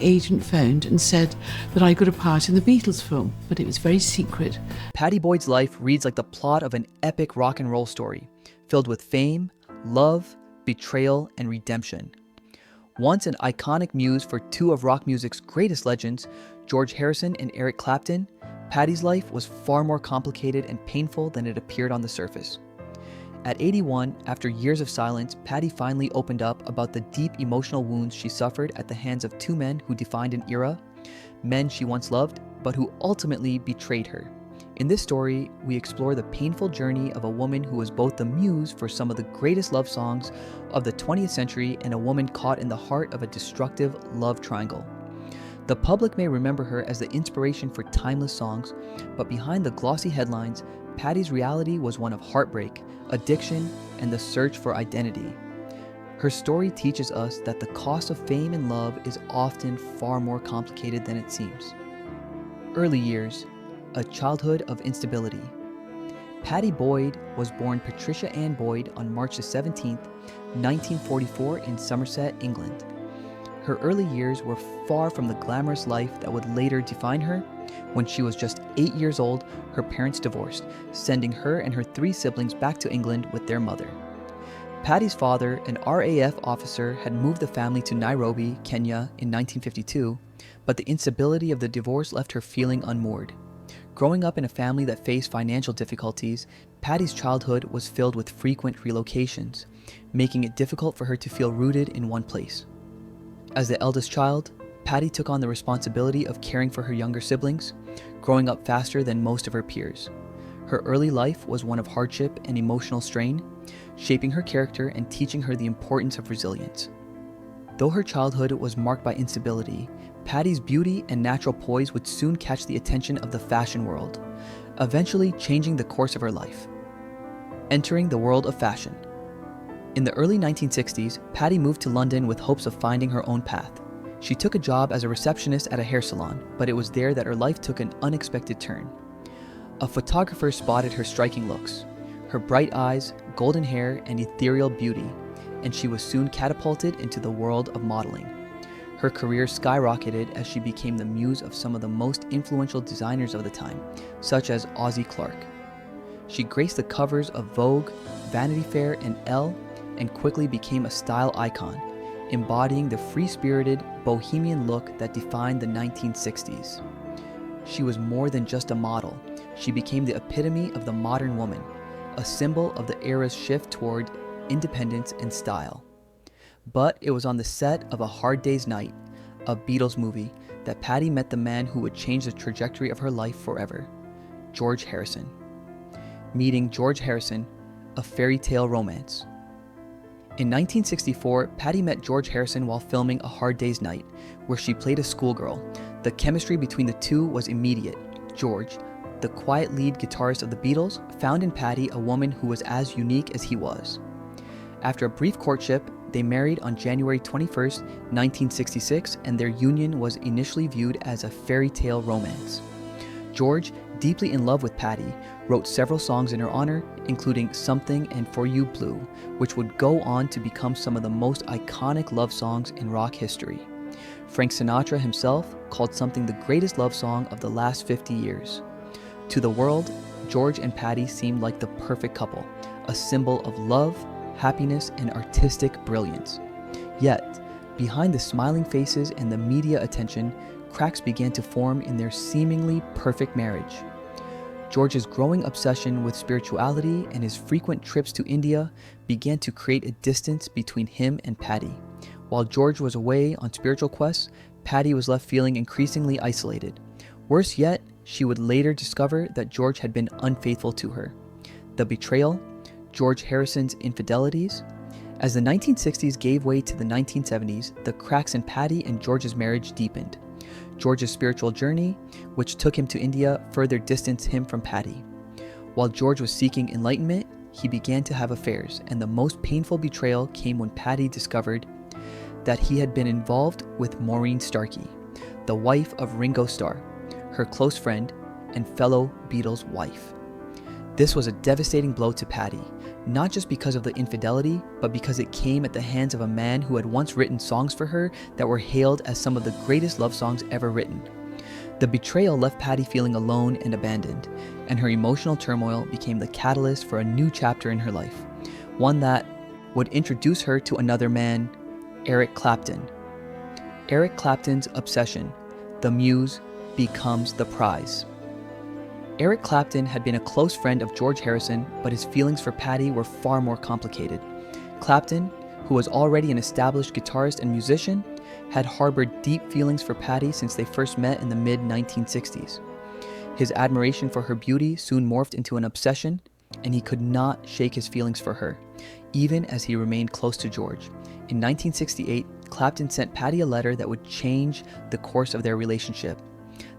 agent phoned and said that I got a part in the Beatles film, but it was very secret. Pattie Boyd's life reads like the plot of an epic rock and roll story, filled with fame, love, betrayal, and redemption. Once an iconic muse for two of rock music's greatest legends, George Harrison and Eric Clapton, Pattie's life was far more complicated and painful than it appeared on the surface. At 81, after years of silence, Pattie finally opened up about the deep emotional wounds she suffered at the hands of two men who defined an era, men she once loved, but who ultimately betrayed her. In this story, we explore the painful journey of a woman who was both the muse for some of the greatest love songs of the 20th century and a woman caught in the heart of a destructive love triangle. The public may remember her as the inspiration for timeless songs, but behind the glossy headlines, Pattie's reality was one of heartbreak, addiction, and the search for identity. Her story teaches us that the cost of fame and love is often far more complicated than it seems. Early years, a childhood of instability. Pattie Boyd was born Patricia Ann Boyd on March 17, 1944 in Somerset, England. Her early years were far from the glamorous life that would later define her. When she was just 8 years old, her parents divorced, sending her and her 3 siblings back to England with their mother. Pattie's father, an RAF officer, had moved the family to Nairobi, Kenya in 1952, but the instability of the divorce left her feeling unmoored. Growing up in a family that faced financial difficulties, Pattie's childhood was filled with frequent relocations, making it difficult for her to feel rooted in one place. As the eldest child, Pattie took on the responsibility of caring for her younger siblings, growing up faster than most of her peers. Her early life was one of hardship and emotional strain, shaping her character and teaching her the importance of resilience. Though her childhood was marked by instability, Pattie's beauty and natural poise would soon catch the attention of the fashion world, eventually changing the course of her life. Entering the world of fashion. In the early 1960s, Pattie moved to London with hopes of finding her own path. She took a job as a receptionist at a hair salon, but it was there that her life took an unexpected turn. A photographer spotted her striking looks, her bright eyes, golden hair, and ethereal beauty, and she was soon catapulted into the world of modeling. Her career skyrocketed as she became the muse of some of the most influential designers of the time, such as Ozzie Clark. She graced the covers of Vogue, Vanity Fair, and Elle, and quickly became a style icon, embodying the free-spirited, bohemian look that defined the 1960s. She was more than just a model. She became the epitome of the modern woman, a symbol of the era's shift toward independence and style. But it was on the set of A Hard Day's Night, a Beatles movie, that Pattie met the man who would change the trajectory of her life forever, George Harrison. Meeting George Harrison, a fairy tale romance. In 1964, Pattie met George Harrison while filming A Hard Day's Night, where she played a schoolgirl. The chemistry between the two was immediate. George, the quiet lead guitarist of the Beatles, found in Pattie a woman who was as unique as he was. After a brief courtship, they married on January 21, 1966, and their union was initially viewed as a fairy tale romance. George, deeply in love with Pattie, wrote several songs in her honor, including Something and For You Blue, which would go on to become some of the most iconic love songs in rock history. Frank Sinatra himself called Something the greatest love song of the last 50 years. To the world, George and Pattie seemed like the perfect couple, a symbol of love, happiness, and artistic brilliance. Yet, behind the smiling faces and the media attention, cracks began to form in their seemingly perfect marriage. George's growing obsession with spirituality and his frequent trips to India began to create a distance between him and Pattie. While George was away on spiritual quests, Pattie was left feeling increasingly isolated. Worse yet, she would later discover that George had been unfaithful to her. The betrayal, George Harrison's infidelities. As the 1960s gave way to the 1970s, the cracks in Pattie and George's marriage deepened. George's spiritual journey, which took him to India, further distanced him from Pattie. While George was seeking enlightenment, he began to have affairs, and the most painful betrayal came when Pattie discovered that he had been involved with Maureen Starkey, the wife of Ringo Starr, her close friend and fellow Beatles wife. This was a devastating blow to Pattie, not just because of the infidelity, but because it came at the hands of a man who had once written songs for her that were hailed as some of the greatest love songs ever written. The betrayal left Pattie feeling alone and abandoned, and her emotional turmoil became the catalyst for a new chapter in her life, one that would introduce her to another man, Eric Clapton. Eric Clapton's obsession, the muse, becomes the prize. Eric Clapton had been a close friend of George Harrison, but his feelings for Pattie were far more complicated. Clapton, who was already an established guitarist and musician, had harbored deep feelings for Pattie since they first met in the mid-1960s. His admiration for her beauty soon morphed into an obsession, and he could not shake his feelings for her, even as he remained close to George. In 1968, Clapton sent Pattie a letter that would change the course of their relationship.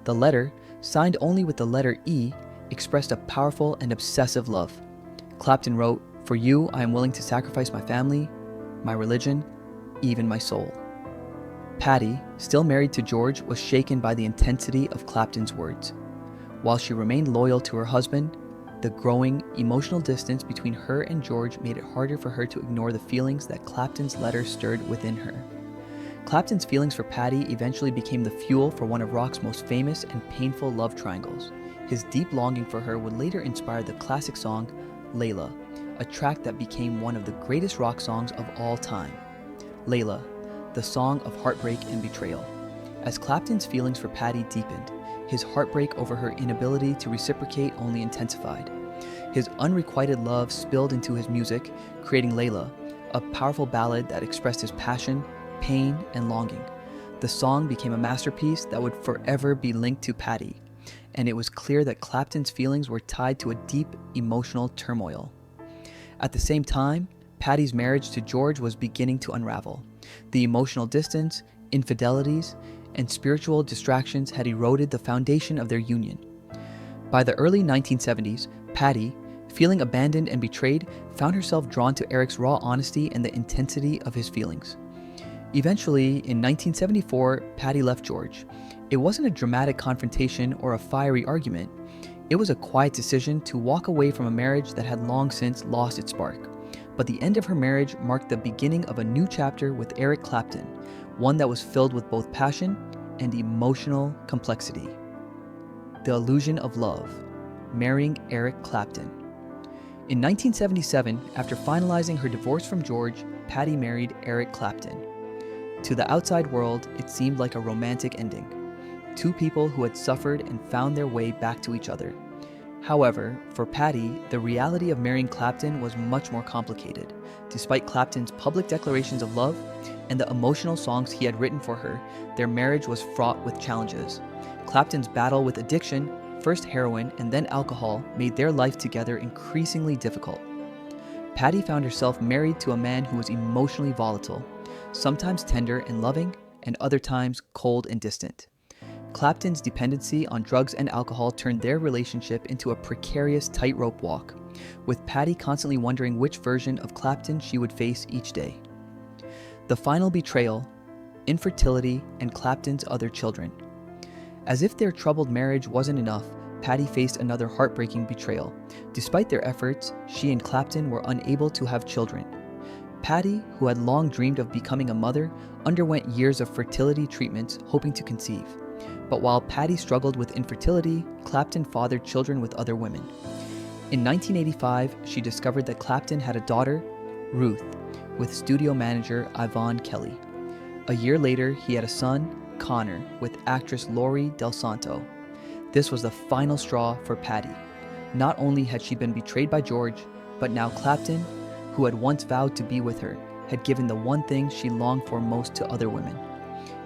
The letter, signed only with the letter E, expressed a powerful and obsessive love. Clapton wrote, "For you, I am willing to sacrifice my family, my religion, even my soul." Pattie, still married to George, was shaken by the intensity of Clapton's words. While she remained loyal to her husband, the growing emotional distance between her and George made it harder for her to ignore the feelings that Clapton's letter stirred within her. Clapton's feelings for Pattie eventually became the fuel for one of rock's most famous and painful love triangles. His deep longing for her would later inspire the classic song, Layla, a track that became one of the greatest rock songs of all time. Layla, the song of heartbreak and betrayal. As Clapton's feelings for Pattie deepened, his heartbreak over her inability to reciprocate only intensified. His unrequited love spilled into his music, creating Layla, a powerful ballad that expressed his passion, pain, and longing. The song became a masterpiece that would forever be linked to Pattie, and it was clear that Clapton's feelings were tied to a deep emotional turmoil. At the same time, Pattie's marriage to George was beginning to unravel. The emotional distance, infidelities, and spiritual distractions had eroded the foundation of their union. By the early 1970s, Pattie, feeling abandoned and betrayed, found herself drawn to Eric's raw honesty and the intensity of his feelings. Eventually, in 1974, Pattie left George. It wasn't a dramatic confrontation or a fiery argument. It was a quiet decision to walk away from a marriage that had long since lost its spark. But the end of her marriage marked the beginning of a new chapter with Eric Clapton, one that was filled with both passion and emotional complexity. The illusion of love, marrying Eric Clapton. In 1977, after finalizing her divorce from George, Pattie married Eric Clapton. To the outside world, it seemed like a romantic ending. Two people who had suffered and found their way back to each other. However, for Pattie, the reality of marrying Clapton was much more complicated. Despite Clapton's public declarations of love and the emotional songs he had written for her, their marriage was fraught with challenges. Clapton's battle with addiction, first heroin and then alcohol, made their life together increasingly difficult. Pattie found herself married to a man who was emotionally volatile, sometimes tender and loving, and other times cold and distant. Clapton's dependency on drugs and alcohol turned their relationship into a precarious tightrope walk, with Pattie constantly wondering which version of Clapton she would face each day. The final betrayal, infertility, and Clapton's other children. As if their troubled marriage wasn't enough, Pattie faced another heartbreaking betrayal. Despite their efforts, she and Clapton were unable to have children. Pattie, who had long dreamed of becoming a mother, underwent years of fertility treatments hoping to conceive. But while Pattie struggled with infertility, Clapton fathered children with other women. In 1985, she discovered that Clapton had a daughter, Ruth, with studio manager Yvonne Kelly. A year later, he had a son, Connor, with actress Lori Del Santo. This was the final straw for Pattie. Not only had she been betrayed by George, but now Clapton, who had once vowed to be with her, had given the one thing she longed for most to other women.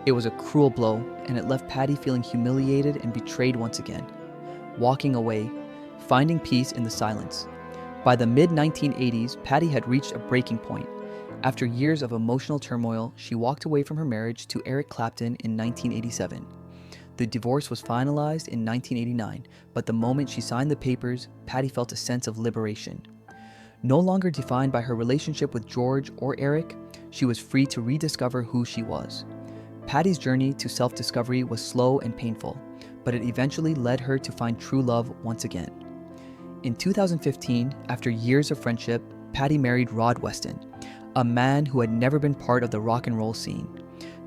It was a cruel blow, and it left Pattie feeling humiliated and betrayed once again. Walking away, finding peace in the silence. By the mid-1980s, Pattie had reached a breaking point. After years of emotional turmoil, she walked away from her marriage to Eric Clapton in 1987. The divorce was finalized in 1989, but the moment she signed the papers, Pattie felt a sense of liberation. No longer defined by her relationship with George or Eric, she was free to rediscover who she was. Pattie's journey to self-discovery was slow and painful, but it eventually led her to find true love once again. In 2015, after years of friendship, Pattie married Rod Weston, a man who had never been part of the rock and roll scene.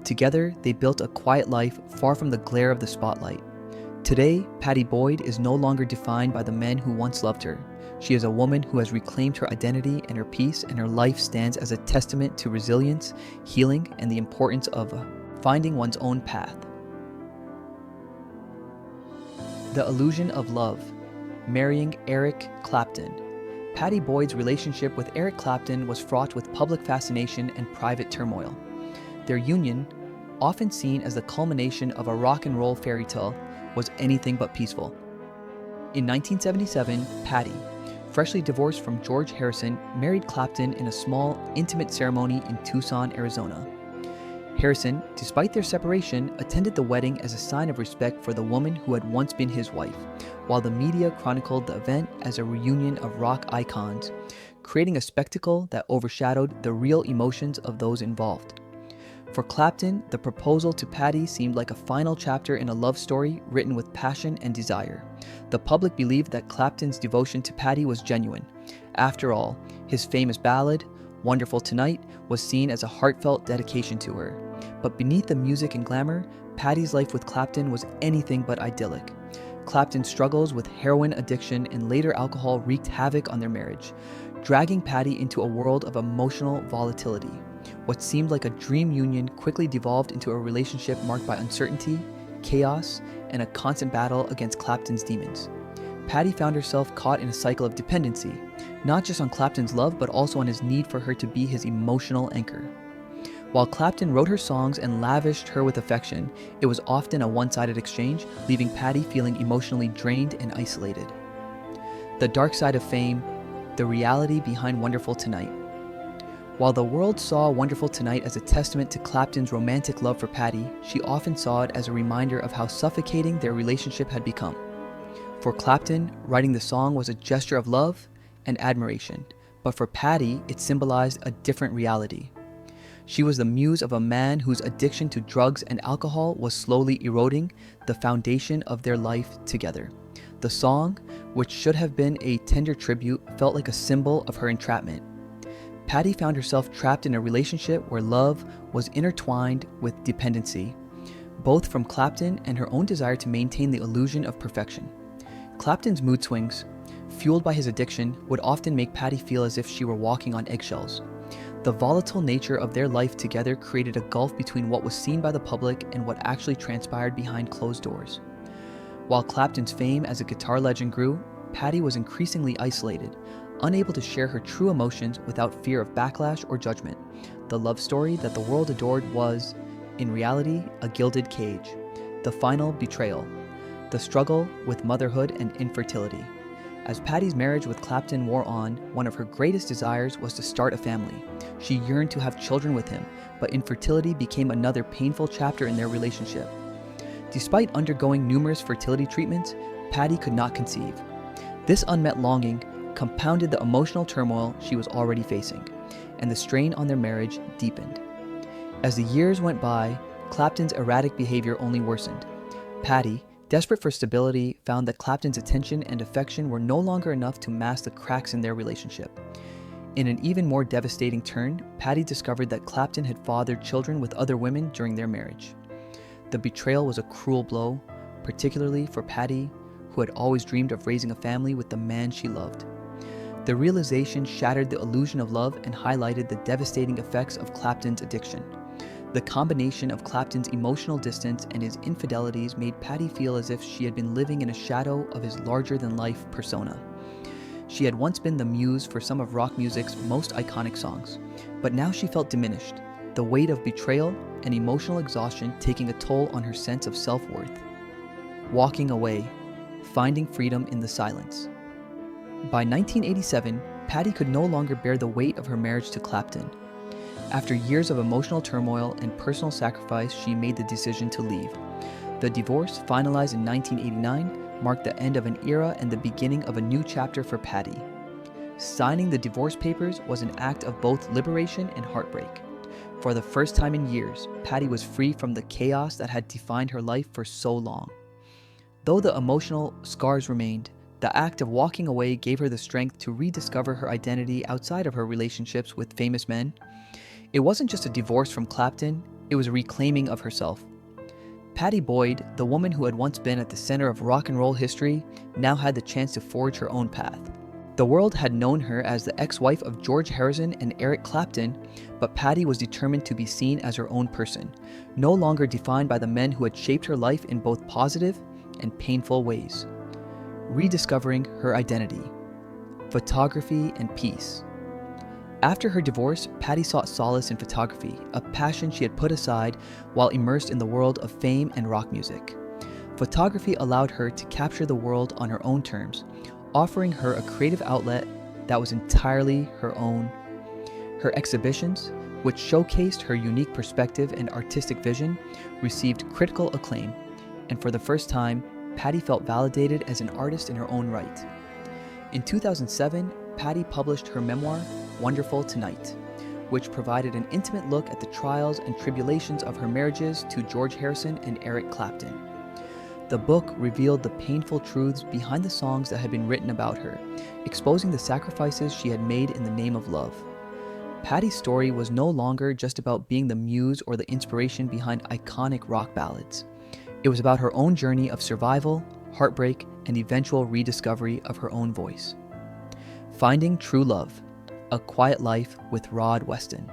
Together, they built a quiet life far from the glare of the spotlight. Today, Pattie Boyd is no longer defined by the men who once loved her. She is a woman who has reclaimed her identity and her peace, and her life stands as a testament to resilience, healing, and the importance of finding one's own path. The Illusion of Love. Marrying Eric Clapton. Pattie Boyd's relationship with Eric Clapton was fraught with public fascination and private turmoil. Their union, often seen as the culmination of a rock and roll fairy tale, was anything but peaceful. In 1977, Pattie, freshly divorced from George Harrison, married Clapton in a small, intimate ceremony in Tucson, Arizona. Harrison, despite their separation, attended the wedding as a sign of respect for the woman who had once been his wife, while the media chronicled the event as a reunion of rock icons, creating a spectacle that overshadowed the real emotions of those involved. For Clapton, the proposal to Pattie seemed like a final chapter in a love story written with passion and desire. The public believed that Clapton's devotion to Pattie was genuine. After all, his famous ballad, Wonderful Tonight, was seen as a heartfelt dedication to her. But beneath the music and glamour, Pattie's life with Clapton was anything but idyllic. Clapton's struggles with heroin addiction and later alcohol wreaked havoc on their marriage, dragging Pattie into a world of emotional volatility. What seemed like a dream union quickly devolved into a relationship marked by uncertainty, chaos, and a constant battle against Clapton's demons. Pattie found herself caught in a cycle of dependency, not just on Clapton's love, but also on his need for her to be his emotional anchor. While Clapton wrote her songs and lavished her with affection, it was often a one-sided exchange, leaving Pattie feeling emotionally drained and isolated. The dark side of fame, the reality behind Wonderful Tonight. While the world saw Wonderful Tonight as a testament to Clapton's romantic love for Pattie, she often saw it as a reminder of how suffocating their relationship had become. For Clapton, writing the song was a gesture of love and admiration, but for Pattie, it symbolized a different reality. She was the muse of a man whose addiction to drugs and alcohol was slowly eroding the foundation of their life together. The song, which should have been a tender tribute, felt like a symbol of her entrapment. Pattie found herself trapped in a relationship where love was intertwined with dependency, both from Clapton and her own desire to maintain the illusion of perfection. Clapton's mood swings, fueled by his addiction, would often make Pattie feel as if she were walking on eggshells. The volatile nature of their life together created a gulf between what was seen by the public and what actually transpired behind closed doors. While Clapton's fame as a guitar legend grew, Pattie was increasingly isolated, unable to share her true emotions without fear of backlash or judgment. The love story that the world adored was, in reality, a gilded cage. The final betrayal. The struggle with motherhood and infertility. As Pattie's marriage with Clapton wore on, one of her greatest desires was to start a family. She yearned to have children with him, but infertility became another painful chapter in their relationship. Despite undergoing numerous fertility treatments, Pattie could not conceive. This unmet longing compounded the emotional turmoil she was already facing, and the strain on their marriage deepened. As the years went by, Clapton's erratic behavior only worsened. Pattie, desperate for stability, found that Clapton's attention and affection were no longer enough to mask the cracks in their relationship. In an even more devastating turn, Pattie discovered that Clapton had fathered children with other women during their marriage. The betrayal was a cruel blow, particularly for Pattie, who had always dreamed of raising a family with the man she loved. The realization shattered the illusion of love and highlighted the devastating effects of Clapton's addiction. The combination of Clapton's emotional distance and his infidelities made Pattie feel as if she had been living in a shadow of his larger-than-life persona. She had once been the muse for some of rock music's most iconic songs, but now she felt diminished, the weight of betrayal and emotional exhaustion taking a toll on her sense of self-worth. Walking away, finding freedom in the silence. By 1987, Pattie could no longer bear the weight of her marriage to Clapton. After years of emotional turmoil and personal sacrifice, she made the decision to leave. The divorce, finalized in 1989, marked the end of an era and the beginning of a new chapter for Pattie. Signing the divorce papers was an act of both liberation and heartbreak. For the first time in years, Pattie was free from the chaos that had defined her life for so long. Though the emotional scars remained, The act of walking away gave her the strength to rediscover her identity outside of her relationships with famous men. It wasn't just a divorce from Clapton, it was a reclaiming of herself. Pattie Boyd, the woman who had once been at the center of rock and roll history, now had the chance to forge her own path. The world had known her as the ex-wife of George Harrison and Eric Clapton, but Pattie was determined to be seen as her own person, no longer defined by the men who had shaped her life in both positive and painful ways. Rediscovering her identity, photography, and peace. After her divorce, Pattie sought solace in photography, a passion she had put aside while immersed in the world of fame and rock music. Photography allowed her to capture the world on her own terms, offering her a creative outlet that was entirely her own. Her exhibitions, which showcased her unique perspective and artistic vision, received critical acclaim, and for the first time, Pattie felt validated as an artist in her own right. In 2007, Pattie published her memoir, Wonderful Tonight, which provided an intimate look at the trials and tribulations of her marriages to George Harrison and Eric Clapton. The book revealed the painful truths behind the songs that had been written about her, exposing the sacrifices she had made in the name of love. Pattie's story was no longer just about being the muse or the inspiration behind iconic rock ballads. It was about her own journey of survival, heartbreak, and eventual rediscovery of her own voice. Finding True Love, A Quiet Life with Rod Weston.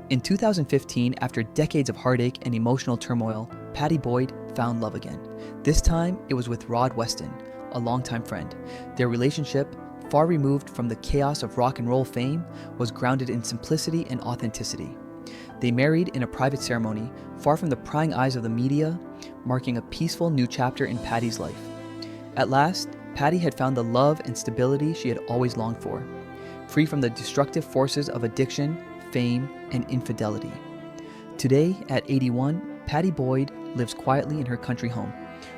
In 2015, after decades of heartache and emotional turmoil, Pattie Boyd found love again. This time, it was with Rod Weston, a longtime friend. Their relationship, far removed from the chaos of rock and roll fame, was grounded in simplicity and authenticity. They married in a private ceremony, far from the prying eyes of the media, marking a peaceful new chapter in Pattie's life. At last, Pattie had found the love and stability she had always longed for, free from the destructive forces of addiction, fame, and infidelity. Today, at 81, Pattie Boyd lives quietly in her country home,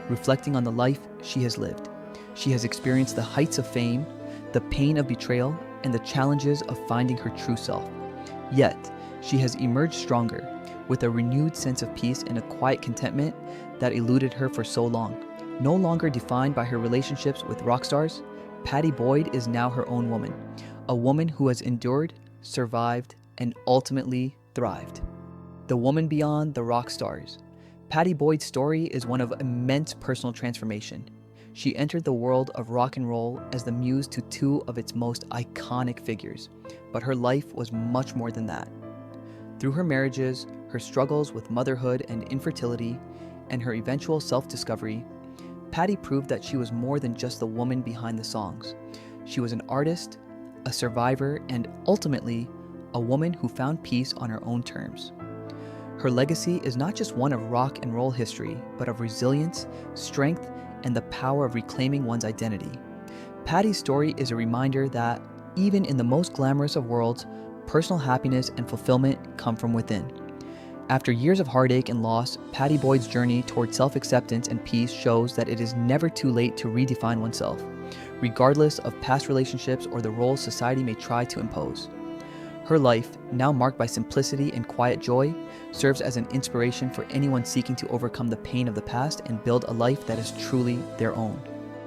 reflecting on the life she has lived. She has experienced the heights of fame, the pain of betrayal, and the challenges of finding her true self. Yet, she has emerged stronger, with a renewed sense of peace and a quiet contentment that eluded her for so long. No longer defined by her relationships with rock stars, Pattie Boyd is now her own woman, a woman who has endured, survived, and ultimately thrived. The woman beyond the rock stars. Pattie Boyd's story is one of immense personal transformation. She entered the world of rock and roll as the muse to two of its most iconic figures, but her life was much more than that. Through her marriages, her struggles with motherhood and infertility, and her eventual self-discovery, Pattie proved that she was more than just the woman behind the songs. She was an artist, a survivor, and ultimately, a woman who found peace on her own terms. Her legacy is not just one of rock and roll history, but of resilience, strength, and the power of reclaiming one's identity. Pattie's story is a reminder that, even in the most glamorous of worlds, personal happiness and fulfillment come from within. After years of heartache and loss, Pattie Boyd's journey toward self-acceptance and peace shows that it is never too late to redefine oneself, regardless of past relationships or the roles society may try to impose. Her life, now marked by simplicity and quiet joy, serves as an inspiration for anyone seeking to overcome the pain of the past and build a life that is truly their own.